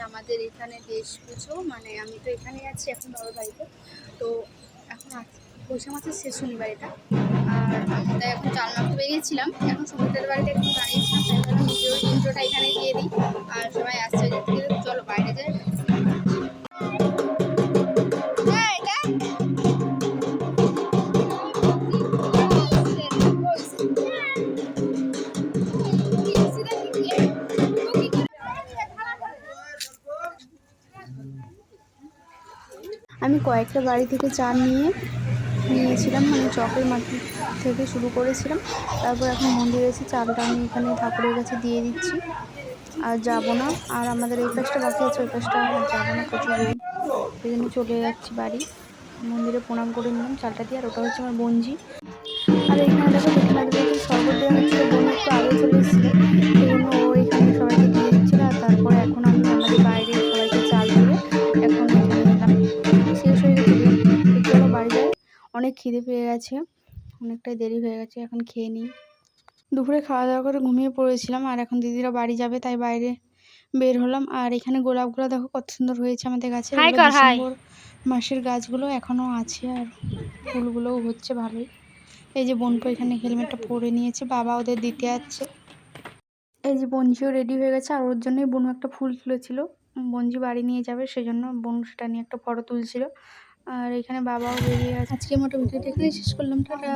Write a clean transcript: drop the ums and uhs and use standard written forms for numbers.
আমাদের এখানে বেশ পুজো, মানে আমি তো এখানে আছি এখন বাবার বাড়িতে। তো এখন বৈশাখ মাসের শেষ শনিবার এটা। আর আমি তাই এখন চাল মাখতে বেরিয়েছিলাম, এখন সমুদ্রের বাড়িতে একটু দাঁড়িয়েছিলাম, তাই ভাবলাম ভিডিওর ইন্ট্রোটা এখানে দিয়ে দিই। আর সবাই আসছে ওই থেকে, চলো বাইরে যাই। আমি কয়েকটা বাড়ি থেকে চা নিয়েছিলাম, মানে চকের মাটি থেকে শুরু করেছিলাম। তারপর এখন মন্দিরে এসে চালটা আমি এখানে ঠাকুরের কাছে দিয়ে দিচ্ছি। আর যাবো না, আর আমাদের এই কাজটা বাকি আছে, ওই কাজটা আর যাবো না, প্রচুর রোদ, সেই জন্য চলে যাচ্ছি বাড়ি। মন্দিরে প্রণাম করে নিলাম চালটা দিয়ে। আর ওটা হচ্ছে আমার বঞ্জি। আর এখানে দেখো জেঠিমাদেরকে শরবত দেওয়া হচ্ছিলো, বোন একটু আগে চলে এসেছিলো, সেই জন্য ও এখানে সবাইকে দিয়ে দিচ্ছিলো। আর তারপরে এখন আমি আমাদের বাইরে সবাইকে চাল দিয়ে এখন এখানে এলাম। শেষ হয়ে গেছে গেম, তো চলো বাড়ি যাই। অনেক খিদে পেয়ে গেছে, অনেকটাই দেরি হয়ে গেছে, এখন খেয়ে নিই। দুপুরে খাওয়া দাওয়া করে ঘুমিয়ে পড়েছিলাম, আর এখন দিদিরা বাড়ি যাবে তাই বাইরে বের হলাম। আর এখানে গোলাপগুলো দেখো কত সুন্দর হয়েছে আমাদের গাছে, ডিসেম্বর মাসের গাছগুলো এখনো আছে, আর ফুলগুলোও হচ্ছে ভালোই। এই যে বোনপো এখানে হেলমেটটা পরে নিয়েছে, বাবা ওদের দিতে যাচ্ছে। এই যে বঞ্জিও রেডি হয়ে গেছে, আর ওর জন্যই বোনু একটা ফুল তুলেছিল, বঞ্জি বাড়ি নিয়ে যাবে, সেজন্য বোনু সেটা নিয়ে একটা ফটো তুলছিল। আর এখানে বাবাও বেরিয়ে আছে। আজকের মতো ভিডিওটা এখানেই শেষ করলাম, টাটা।